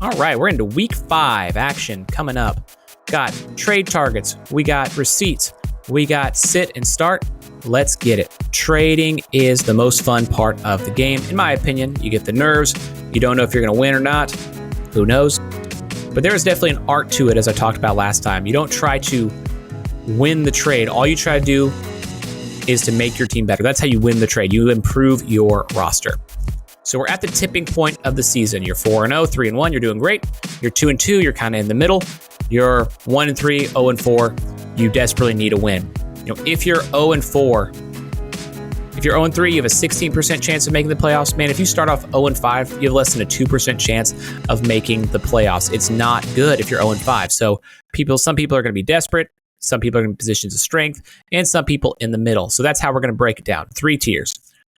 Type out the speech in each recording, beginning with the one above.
All right, we're into week 5 action coming up. Got trade targets, we got receipts, we got sit and start. Let's get it. Trading is the most fun part of the game, in my opinion. You get the nerves. You don't know if you're going to win or not. Who knows? But there is definitely an art to it, as I talked about last time. You don't try to win the trade. All you try to do is to make your team better. That's how you win the trade. You improve your roster. So we're at the tipping point of the season. You're 4-0, 3-1. You're doing great. You're 2-2. You're kind of in the middle. You're 1-3, 0-4. You desperately need a win. If you're 0-4, if you're 0-3, you have a 16% chance of making the playoffs. Man, if you start off 0-5, you have less than a 2% chance of making the playoffs. It's not good if you're 0-5. So some people are going to be desperate. Some people are in positions of strength, and some people in the middle. So that's how we're going to break it down. 3 tiers.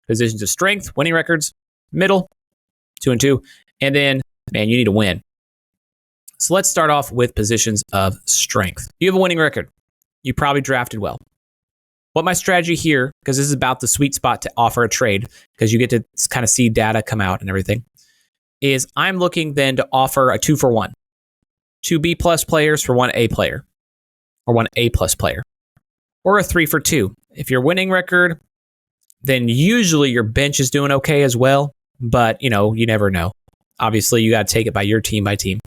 Positions of strength, winning records, middle, 2-2, and then, man, you need to win. So let's start off with positions of strength. You have a winning record. You probably drafted well. What my strategy here, because this is about the sweet spot to offer a trade, because you get to kind of see data come out and everything, is I'm looking then to offer a 2-for-1. 2 B+ players for 1 A player, or 1 A+ player, or a 3-for-2. If your winning record, then usually your bench is doing okay as well, but you never know. Obviously, you got to take it by your team by team.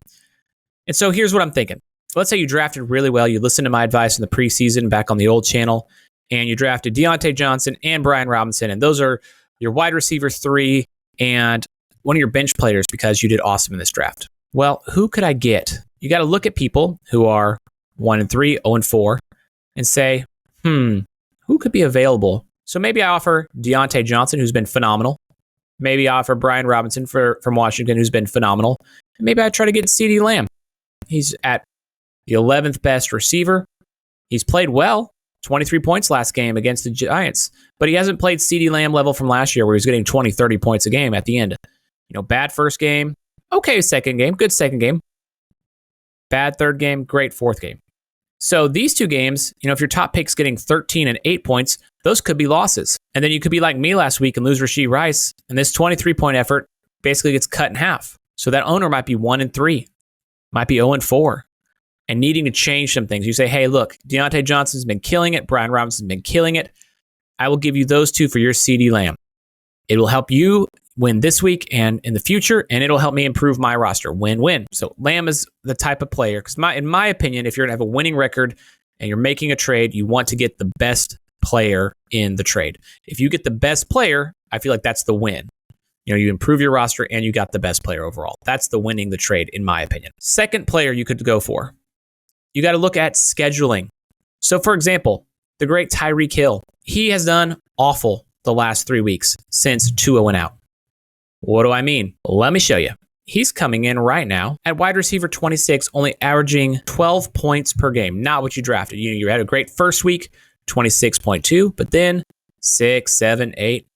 And so here's what I'm thinking. Let's say you drafted really well. You listened to my advice in the preseason back on the old channel, and you drafted Deontay Johnson and Brian Robinson, and those are your wide receiver 3 and one of your bench players because you did awesome in this draft. Well, who could I get? You got to look at people who are 1-3, 0-4, and say, who could be available? So maybe I offer Deontay Johnson, who's been phenomenal. Maybe I offer Brian Robinson from Washington, who's been phenomenal. And maybe I try to get CeeDee Lamb. He's at the 11th best receiver. He's played well. 23 points last game against the Giants. But he hasn't played CeeDee Lamb level from last year where he was getting 20, 30 points a game at the end. Bad first game. Okay, second game. Good second game. Bad third game. Great fourth game. So these 2 games, if your top pick's getting 13 and 8 points, those could be losses. And then you could be like me last week and lose Rashee Rice. And this 23-point effort basically gets cut in half. So that owner might be 1-3, might be 0-4. And needing to change some things. You say, hey, look, Deontay Johnson's been killing it. Brian Robinson's been killing it. I will give you those 2 for your CeeDee Lamb. It will help you win this week and in the future, and it'll help me improve my roster. Win-win. So Lamb is the type of player, because in my opinion, if you're going to have a winning record and you're making a trade, you want to get the best player in the trade. If you get the best player, I feel like that's the win. You improve your roster and you got the best player overall. That's the winning the trade, in my opinion. Second player you could go for. You got to look at scheduling. So, for example, the great Tyreek Hill. He has done awful the last 3 weeks since Tua went out. What do I mean? Let me show you. He's coming in right now at wide receiver 26, only averaging 12 points per game. Not what you drafted. You had a great first week, 26.2, but then 6, 7, 8.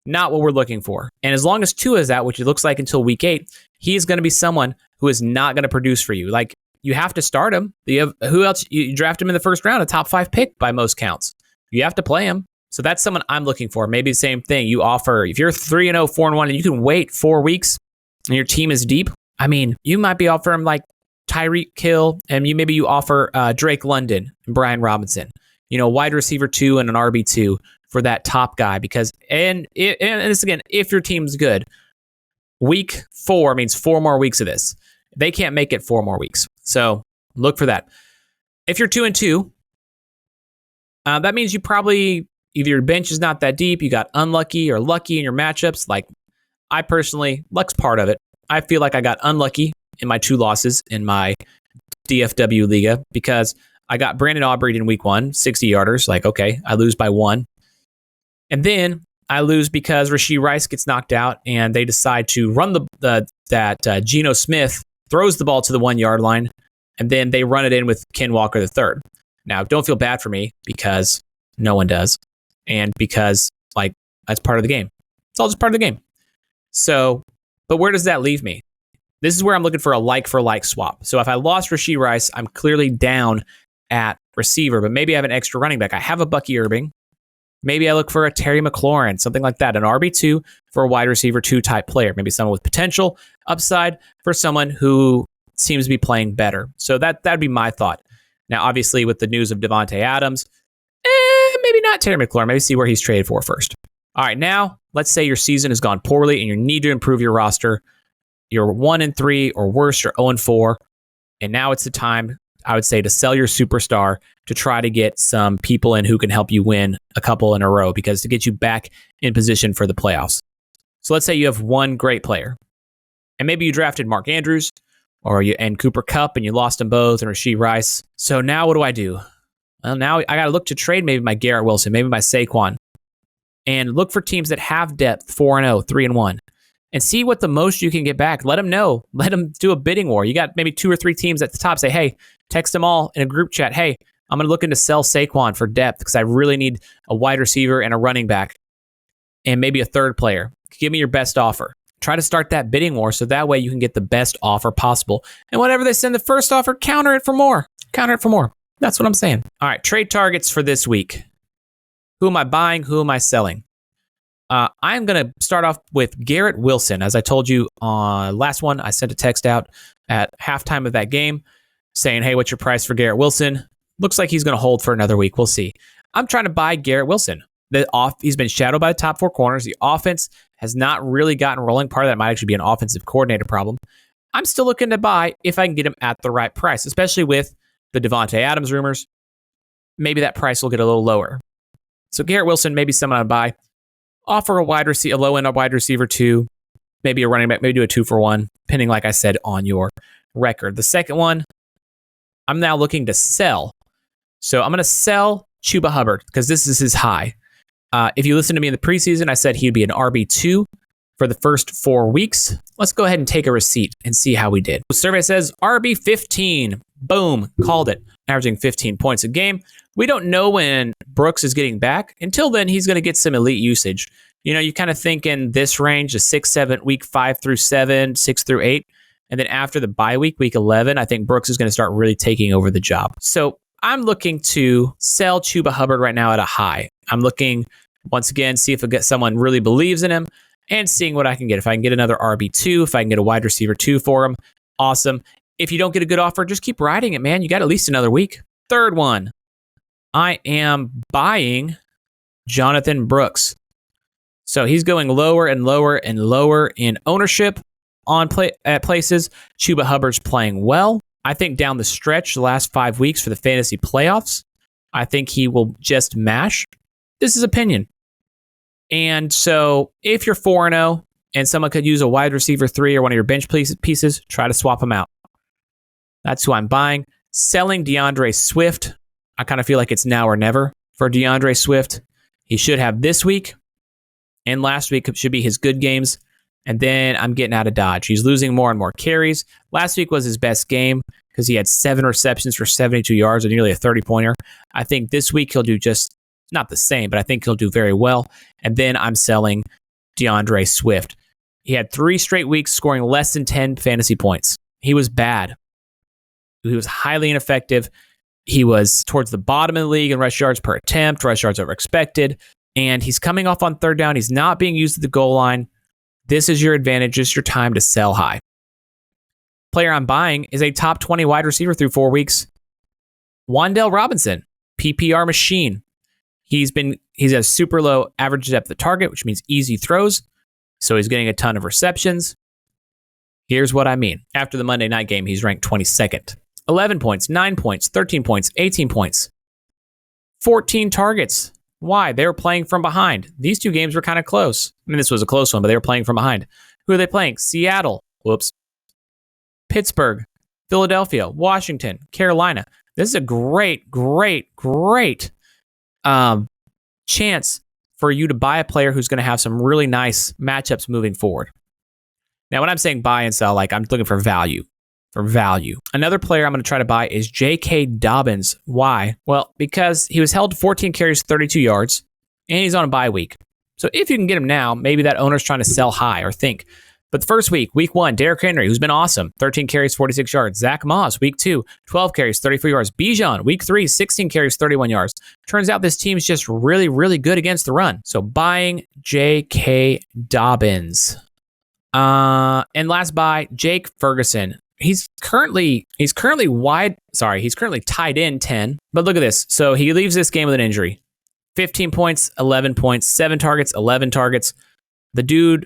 Not what we're looking for. And as long as Tua is out, which it looks like until week 8, he is going to be someone who is not going to produce for you. Like, you have to start him. Who else? You draft him in the first round, a top 5 pick by most counts. You have to play him. So that's someone I'm looking for. Maybe the same thing. You offer, if you're 3-0, 4-1, and you can wait 4 weeks and your team is deep, you might be offering like Tyreek Hill, and maybe you offer Drake London and Brian Robinson, wide receiver 2 and an RB2 for that top guy. Because, and this again, if your team's good, week 4 means 4 more weeks of this. They can't make it 4 more weeks. So look for that. If you're 2-2, that means you probably, either your bench is not that deep, you got unlucky or lucky in your matchups. Like, I personally, luck's part of it. I feel like I got unlucky in my 2 losses in my DFW Liga because I got Brandon Aubrey in week 1, 60 yarders. Like, okay, I lose by 1. And then I lose because Rashee Rice gets knocked out and they decide to run that Geno Smith throws the ball to the 1-yard line, and then they run it in with Ken Walker III. Now, don't feel bad for me because no one does, and because that's part of the game. It's all just part of the game. So, but where does that leave me? This is where I'm looking for a like-for-like swap. So if I lost Rashee Rice, I'm clearly down at receiver, but maybe I have an extra running back. I have a Bucky Irving. Maybe I look for a Terry McLaurin, something like that, an RB2 for a wide receiver 2 type player, maybe someone with potential, upside for someone who seems to be playing better. So that'd be my thought. Now, obviously, with the news of Devontae Adams, maybe not Terry McLaurin. Maybe see where he's traded for first. All right, now let's say your season has gone poorly and you need to improve your roster. You're 1-3 or worse, you're 0-4. And now it's the time, I would say, to sell your superstar to try to get some people in who can help you win a couple in a row, because to get you back in position for the playoffs. So let's say you have one great player, and maybe you drafted Mark Andrews and Cooper Kupp, and you lost them both, and Rashee Rice. So now what do? Well, now I got to look to trade maybe my Garrett Wilson, maybe my Saquon, and look for teams that have depth, 4-0, 3-1. And see what the most you can get back. Let them know. Let them do a bidding war. You got maybe 2 or 3 teams at the top. Say, hey, text them all in a group chat. Hey, I'm going to look into sell Saquon for depth because I really need a wide receiver and a running back and maybe a third player. Give me your best offer. Try to start that bidding war so that way you can get the best offer possible. And whatever they send the first offer, counter it for more. Counter it for more. That's what I'm saying. All right, trade targets for this week. Who am I buying? Who am I selling? I'm going to start off with Garrett Wilson. As I told you on last one, I sent a text out at halftime of that game saying, hey, what's your price for Garrett Wilson? Looks like he's going to hold for another week. We'll see. I'm trying to buy Garrett Wilson. He's been shadowed by the top 4 corners. The offense has not really gotten rolling. Part of that might actually be an offensive coordinator problem. I'm still looking to buy if I can get him at the right price, especially with the Devontae Adams rumors. Maybe that price will get a little lower. So Garrett Wilson, maybe someone I'd buy. Offer a low-end wide receiver 2, maybe a running back, maybe do a 2-for-1, depending, like I said, on your record. The second one, I'm now looking to sell. So I'm going to sell Chuba Hubbard because this is his high. If you listen to me in the preseason, I said he'd be an RB2 for the first 4 weeks. Let's go ahead and take a receipt and see how we did. The survey says RB15. Boom, called it. Averaging 15 points a game. We don't know when Brooks is getting back. Until then, he's going to get some elite usage. You know, you kind of think in this range, a 6-7, week 5 through 7, 6 through 8. And then after the bye week, week 11, I think Brooks is going to start really taking over the job. So I'm looking to sell Chuba Hubbard right now at a high. I'm looking, once again, see if I get someone really believes in him and seeing what I can get. If I can get another RB2, if I can get a wide receiver 2 for him, awesome. If you don't get a good offer, just keep riding it, man. You got at least another week. Third one, I am buying Jonathan Brooks. So he's going lower and lower and lower in ownership at places. Chuba Hubbard's playing well. I think down the stretch, the last 5 weeks for the fantasy playoffs, I think he will just mash. This is opinion. And so if you're 4-0 and someone could use a wide receiver 3 or one of your bench pieces, try to swap them out. That's who I'm buying. Selling DeAndre Swift. I kind of feel like it's now or never for DeAndre Swift. He should have this week and last week should be his good games. And then I'm getting out of Dodge. He's losing more and more carries. Last week was his best game because he had 7 receptions for 72 yards and nearly a 30-pointer. I think this week he'll do just not the same, but I think he'll do very well. And then I'm selling DeAndre Swift. He had 3 straight weeks scoring less than 10 fantasy points. He was bad. He was highly ineffective. He was towards the bottom of the league in rush yards per attempt, rush yards over expected, and he's coming off on third down. He's not being used at the goal line. This is your advantage. This is your time to sell high. Player I'm buying is a top 20 wide receiver through 4 weeks. Wan'Dale Robinson, PPR machine. He's a super low average depth of target, which means easy throws. So he's getting a ton of receptions. Here's what I mean. After the Monday night game, he's ranked 22nd. 11 points, 9 points, 13 points, 18 points, 14 targets. Why? They were playing from behind. These 2 games were kind of close. I mean, this was a close one, but they were playing from behind. Who are they playing? Seattle. Whoops. Pittsburgh, Philadelphia, Washington, Carolina. This is a great chance for you to buy a player who's going to have some really nice matchups moving forward. Now, when I'm saying buy and sell, like I'm looking for value. Another player I'm going to try to buy is J.K. Dobbins. Why? Well, because he was held to 14 carries, 32 yards, and he's on a bye week. So if you can get him now, maybe that owner's trying to sell high or think. But the first week 1, Derrick Henry, who's been awesome, 13 carries, 46 yards. Zach Moss, week 2, 12 carries, 34 yards. Bijan, week 3, 16 carries, 31 yards. Turns out this team's just really good against the run. So buying J.K. Dobbins. And last buy, Jake Ferguson. He's currently tied in 10. But look at this. So he leaves this game with an injury. 15 points, 11 points, 7 targets, 11 targets. The dude,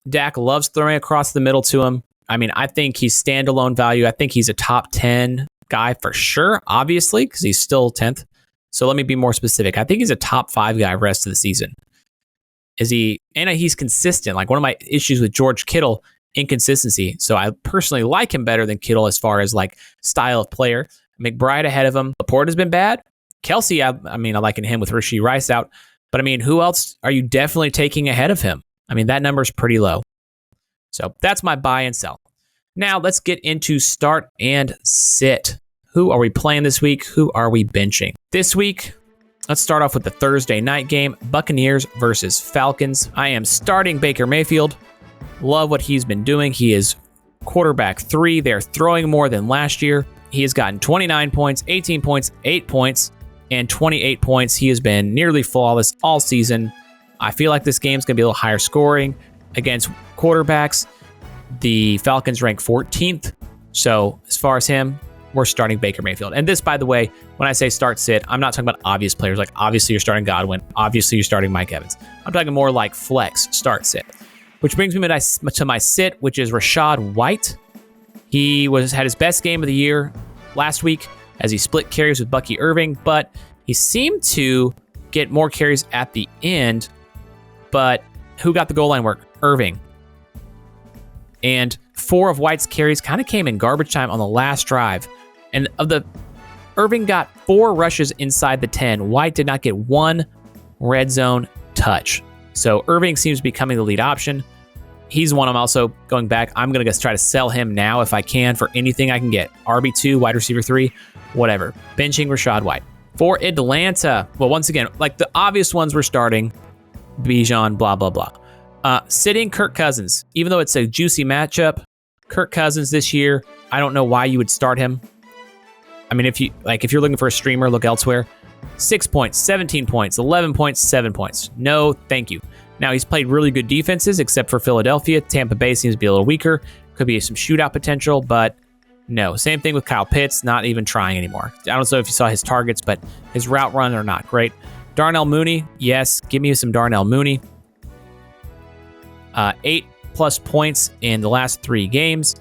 Dak loves throwing across the middle to him. I mean, I think he's standalone value. I think he's a top 10 guy for sure, obviously, because he's still 10th. So let me be more specific. I think he's a top 5 guy rest of the season. Is he? And he's consistent. Like one of my issues with George Kittle, inconsistency. So I personally like him better than Kittle as far as like style of player. McBride ahead of him. Laporta's been bad. Kelsey, I like him with Rashee Rice out. But I mean, who else are you definitely taking ahead of him? I mean, that number's pretty low. So that's my buy and sell. Now let's get into start and sit. Who are we playing this week? Who are we benching? This week, let's start off with the Thursday night game, Buccaneers versus Falcons. I am starting Baker Mayfield. Love what he's been doing. He is quarterback 3. They're throwing more than last year. He has gotten 29 points, 18 points, 8 points, and 28 points. He has been nearly flawless all season. I feel like this game's going to be a little higher scoring against quarterbacks. The Falcons rank 14th. So as far as him, we're starting Baker Mayfield. And this, by the way, when I say start sit, I'm not talking about obvious players. Like obviously you're starting Godwin. Obviously you're starting Mike Evans. I'm talking more like flex start sit. Which brings me to my sit, which is Rachaad White. He had his best game of the year last week as he split carries with Bucky Irving, but he seemed to get more carries at the end. But who got the goal line work? Irving. And 4 of White's carries kind of came in garbage time on the last drive. And Irving got 4 rushes inside the 10. White did not get 1 red zone touch. So Irving seems to be becoming the lead option. He's one I'm also going back. I'm going to try to sell him now if I can for anything I can get. RB2, wide receiver 3, whatever. Benching Rachaad White. For Atlanta, well, once again, like the obvious ones we're starting, Bijan, blah, blah, blah. Sitting Kirk Cousins, even though it's a juicy matchup, Kirk Cousins this year, I don't know why you would start him. I mean, if you're looking for a streamer, look elsewhere. 6 points, 17 points, 11 points, 7 points. No, thank you. Now, he's played really good defenses, except for Philadelphia. Tampa Bay seems to be a little weaker. Could be some shootout potential, but no. Same thing with Kyle Pitts, not even trying anymore. I don't know if you saw his targets, but his route run are not great. Darnell Mooney, yes, give me some Darnell Mooney. 8+ points in the last 3 games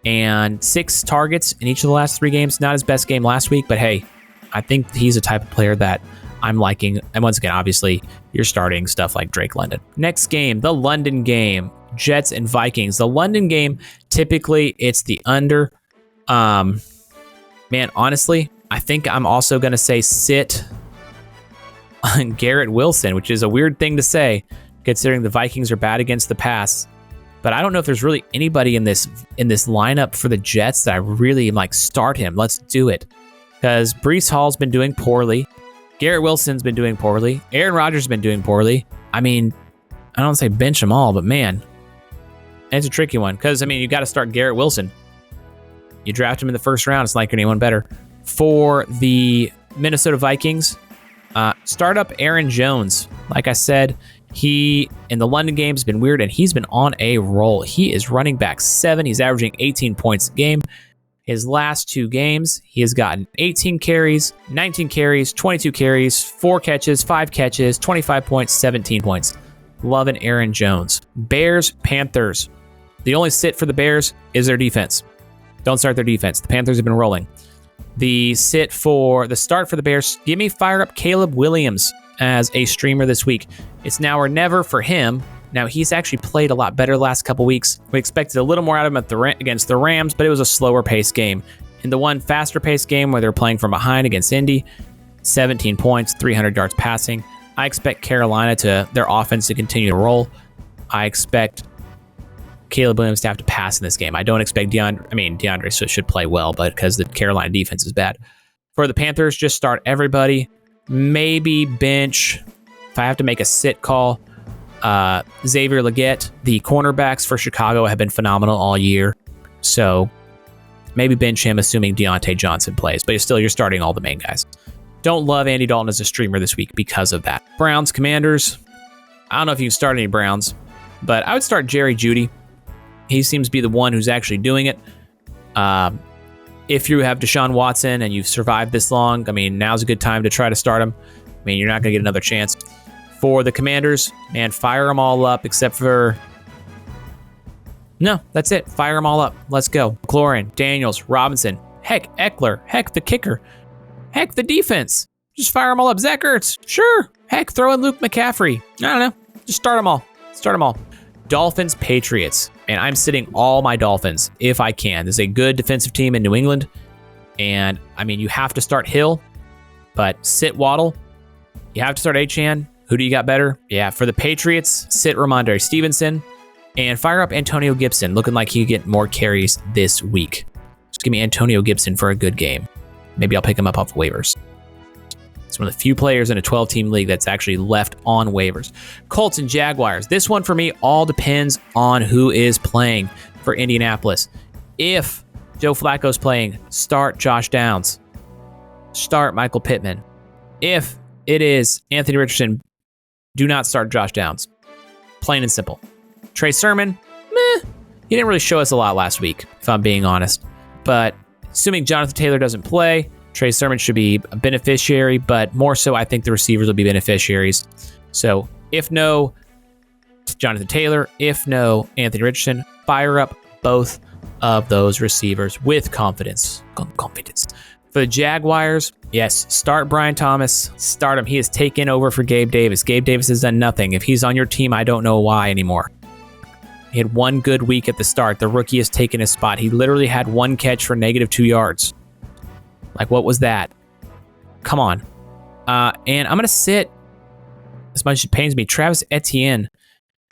and 6 targets in each of the last 3 games. Not his best game last week, but hey, I think he's a type of player that I'm liking. And once again, obviously, you're starting stuff like Drake London. Next game, the London game, Jets and Vikings. The London game, typically it's the under. Man, honestly, I think I'm also going to say sit on Garrett Wilson, which is a weird thing to say, considering the Vikings are bad against the pass. But I don't know if there's really anybody in this lineup for the Jets that I really am like, start him. Let's do it. Because Breece Hall's been doing poorly. Garrett Wilson's been doing poorly. Aaron Rodgers has been doing poorly. I mean, I don't say bench them all, but man, it's a tricky one. Because, I mean, you got to start Garrett Wilson. You draft him in the first round. It's not like anyone better. For the Minnesota Vikings, start up Aaron Jones. Like I said, he, in the London game, has been weird, and he's been on a roll. He is running back 7. He's averaging 18 points a game. His last 2 games, he has gotten 18 carries, 19 carries, 22 carries, 4 catches, 5 catches, 25 points, 17 points. Loving Aaron Jones. Bears, Panthers. The only sit for the Bears is their defense. Don't start their defense. The Panthers have been rolling. The start for the Bears, give me fire up Caleb Williams as a streamer this week. It's now or never for him. Now, he's actually played a lot better the last couple weeks. We expected a little more out of him against the Rams, but it was a slower paced game. In the one faster paced game where they're playing from behind against Indy, 17 points, 300 yards passing. I expect Carolina their offense to continue to roll. I expect Caleb Williams to have to pass in this game. I don't expect DeAndre should play well, but because the Carolina defense is bad. For the Panthers, just start everybody. Maybe bench, if I have to make a sit call, Xavier Legette. The cornerbacks for Chicago have been phenomenal all year. So maybe bench him, assuming Deontay Johnson plays. But still, you're starting all the main guys. Don't love Andy Dalton as a streamer this week because of that. Browns, Commanders. I don't know if you can start any Browns, but I would start Jerry Jeudy. He seems to be the one who's actually doing it. If you have Deshaun Watson and you've survived this long, I mean, now's a good time to try to start him. I mean, you're not going to get another chance. For the Commanders, man, fire them all up except for... No, that's it. Fire them all up. Let's go. McLaurin, Daniels, Robinson, heck, Eckler, heck, the kicker, heck, the defense. Just fire them all up. Zach Ertz, sure. Heck, throw in Luke McCaffrey. I don't know. Just start them all. Start them all. Dolphins, Patriots. And I'm sitting all my Dolphins if I can. This is a good defensive team in New England. And, I mean, you have to start Hill, but sit Waddle. You have to start Achane. Who do you got better? Yeah, for the Patriots, sit Ramondre Stevenson. And fire up Antonio Gibson, looking like he'll get more carries this week. Just give me Antonio Gibson for a good game. Maybe I'll pick him up off waivers. It's one of the few players in a 12-team league that's actually left on waivers. Colts and Jaguars. This one for me all depends on who is playing for Indianapolis. If Joe Flacco's playing, start Josh Downs. Start Michael Pittman. If it is Anthony Richardson, do not start Josh Downs. Plain and simple. Trey Sermon, meh. He didn't really show us a lot last week, if I'm being honest. But assuming Jonathan Taylor doesn't play, Trey Sermon should be a beneficiary, but more so I think the receivers will be beneficiaries. So if no Jonathan Taylor, if no Anthony Richardson, fire up both of those receivers with confidence. For the Jaguars, yes, start Brian Thomas. Start him. He has taken over for Gabe Davis. Gabe Davis has done nothing. If he's on your team, I don't know why anymore. He had one good week at the start. The rookie has taken his spot. He literally had one catch for -2 yards. Like, what was that? Come on. And I'm going to sit, as much as it pains me, Travis Etienne.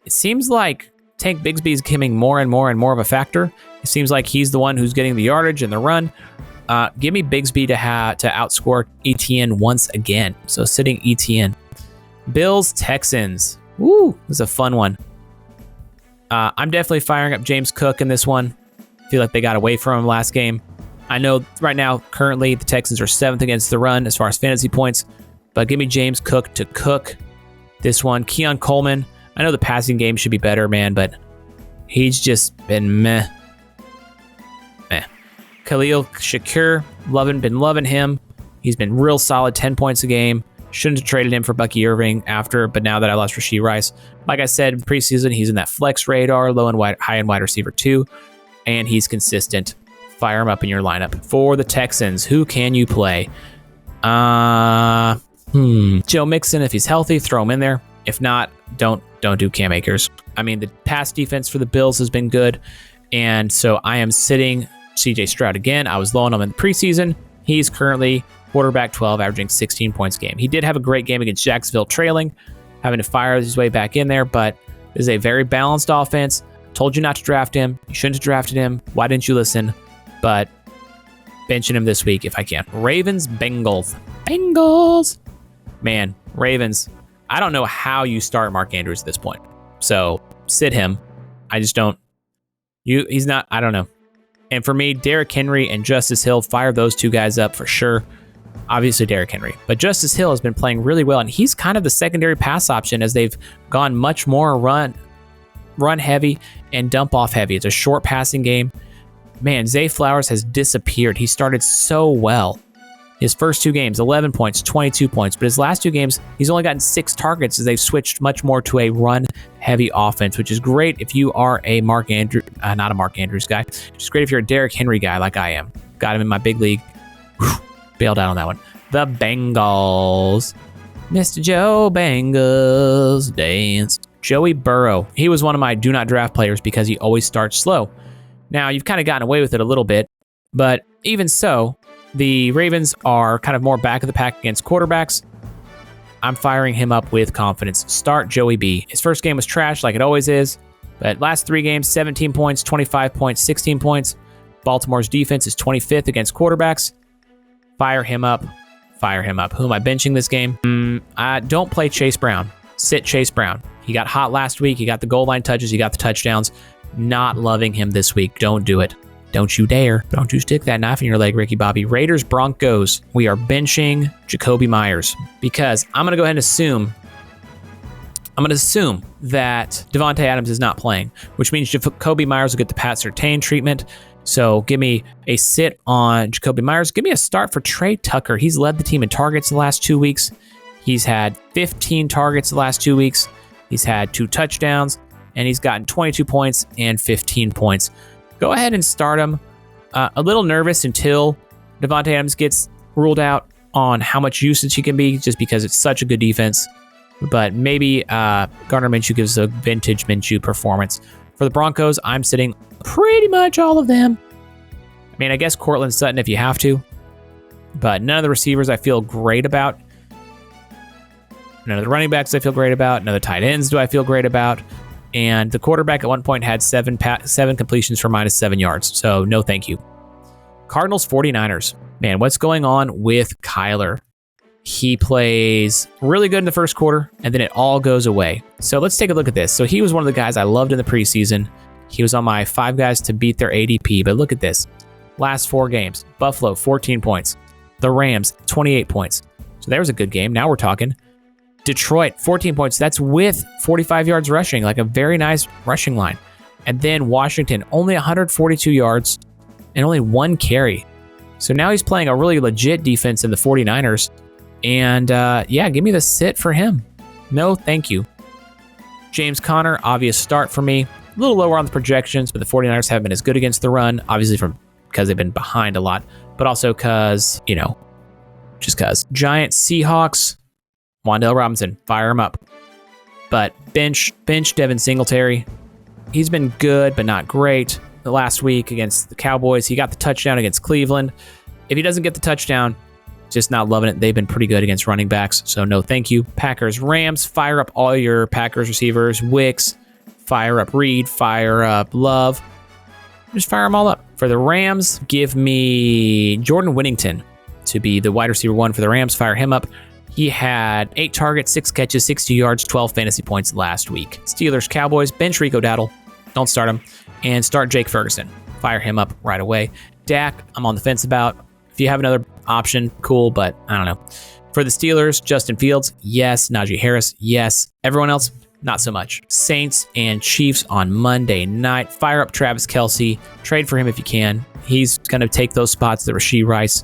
It seems like Tank Bigsby is becoming more and more and more of a factor. It seems like he's the one who's getting the yardage and the run. Give me Bigsby to outscore Etienne once again. So sitting Etienne. Bills, Texans. Woo, this is a fun one. I'm definitely firing up James Cook in this one. I feel like they got away from him last game. I know right now, currently, the Texans are 7th against the run as far as fantasy points, but give me James Cook to cook this one. Keon Coleman, I know the passing game should be better, man, but he's just been meh. Khalil Shakir, been loving him. He's been real solid, 10 points a game. Shouldn't have traded him for Bucky Irving after, but now that I lost Rashee Rice, like I said, in preseason, he's in that flex radar, high and wide receiver 2, and he's consistent. Fire him up in your lineup. For the Texans, who can you play? Joe Mixon, if he's healthy, throw him in there. If not, don't do Cam Akers. I mean, the pass defense for the Bills has been good, and so I am sitting CJ Stroud again. I was low on him in the preseason. He's currently quarterback 12, averaging 16 points a game. He did have a great game against Jacksonville, trailing, having to fire his way back in there, but this is a very balanced offense. Told you not to draft him. You shouldn't have drafted him. Why didn't you listen? But benching him this week if I can. Ravens, Bengals. Man, Ravens. I don't know how you start Mark Andrews at this point. So sit him. I just don't. He's not. I don't know. And for me, Derrick Henry and Justice Hill, fire those two guys up for sure. Obviously Derrick Henry. But Justice Hill has been playing really well, and he's kind of the secondary pass option as they've gone much more run heavy and dump off heavy. It's a short passing game. Man, Zay Flowers has disappeared. He started so well. His first 2 games, 11 points, 22 points. But his last 2 games, he's only gotten 6 targets as they've switched much more to a run-heavy offense, which is great if you are a not a Mark Andrews guy. It's great if you're a Derrick Henry guy like I am. Got him in my big league. Whew, bailed out on that one. The Bengals. Mr. Joe Bengals dance. Joey Burrow. He was one of my do not draft players because he always starts slow. Now, you've kind of gotten away with it a little bit, but even so, the Ravens are kind of more back of the pack against quarterbacks. I'm firing him up with confidence. Start Joey B. His first game was trash like it always is, but last 3 games, 17 points, 25 points, 16 points. Baltimore's defense is 25th against quarterbacks. Fire him up. Fire him up. Who am I benching this game? Don't play Chase Brown. Sit Chase Brown. He got hot last week. He got the goal line touches. He got the touchdowns. Not loving him this week. Don't do it. Don't you dare. Don't you stick that knife in your leg, Ricky Bobby. Raiders, Broncos. We are benching Jacoby Myers because I'm going to go ahead and assume I'm going to assume that Devontae Adams is not playing, which means Jacoby Myers will get the Pat Surtain treatment. So give me a sit on Jacoby Myers. Give me a start for Trey Tucker. He's led the team in targets the last 2 weeks. He's had 15 targets the last 2 weeks. He's had 2 touchdowns, and he's gotten 22 points and 15 points. Go ahead and start him. A little nervous until Devontae Adams gets ruled out on how much usage he can be, just because it's such a good defense. But maybe Gardner Minshew gives a vintage Minshew performance. For the Broncos, I'm sitting pretty much all of them. I mean, I guess Courtland Sutton if you have to. But none of the receivers I feel great about. None of the running backs I feel great about. None of the tight ends do I feel great about. And the quarterback at one point had 7 completions for -7 yards. So no thank you. Cardinals 49ers. Man, what's going on with Kyler? He plays really good in the first quarter, and then it all goes away. So let's take a look at this. So he was one of the guys I loved in the preseason. He was on my 5 guys to beat their ADP, but look at this. Last 4 games, Buffalo, 14 points. The Rams, 28 points. So there was a good game. Now we're talking. Detroit, 14 points. That's with 45 yards rushing, like a very nice rushing line. And then Washington, only 142 yards and only 1 carry. So now he's playing a really legit defense in the 49ers. And yeah, give me the sit for him. No, thank you. James Conner, obvious start for me. A little lower on the projections, but the 49ers haven't been as good against the run. Obviously because they've been behind a lot, but also because, just because. Giants, Seahawks, Wan'Dale Robinson, fire him up. But bench Devin Singletary. He's been good, but not great. The last week against the Cowboys, he got the touchdown against Cleveland. If he doesn't get the touchdown, just not loving it. They've been pretty good against running backs, so no thank you. Packers, Rams, fire up all your Packers receivers. Wicks, fire up Reed, fire up Love. Just fire them all up. For the Rams, give me Jordan Whittington to be the wide receiver 1 for the Rams. Fire him up. He had 8 targets, 6 catches, 60 yards, 12 fantasy points last week. Steelers, Cowboys, bench Rico Dowdle. Don't start him. And start Jake Ferguson. Fire him up right away. Dak, I'm on the fence about. If you have another option, cool, but I don't know. For the Steelers, Justin Fields, yes. Najee Harris, yes. Everyone else, not so much. Saints and Chiefs on Monday night. Fire up Travis Kelce. Trade for him if you can. He's going to take those spots that Rashee Rice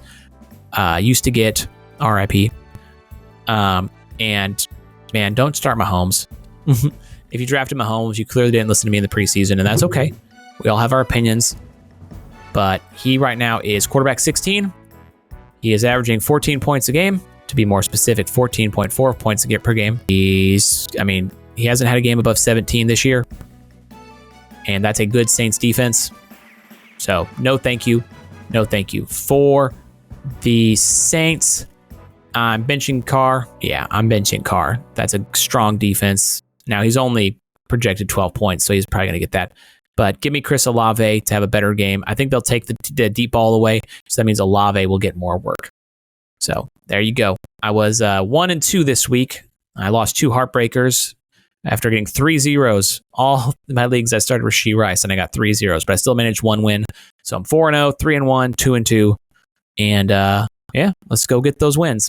used to get. RIP. And, man, don't start Mahomes. If you drafted Mahomes, you clearly didn't listen to me in the preseason, and that's okay. We all have our opinions. But he right now is quarterback 16. He is averaging 14 points a game. To be more specific, 14.4 points a game per game. He hasn't had a game above 17 this year. And that's a good Saints defense. So, no thank you. No thank you. For the Saints, I'm benching Carr. Yeah, I'm benching Carr. That's a strong defense. Now, he's only projected 12 points, so he's probably going to get that. But give me Chris Olave to have a better game. I think they'll take the deep ball away, so that means Olave will get more work. So there you go. I was 1-2 this week. I lost 2 heartbreakers after getting 3 zeros. All my leagues, I started Rashee Rice, and I got 3 zeros, but I still managed 1 win. So I'm 4-0, 3-1, 2-2. And yeah, let's go get those wins.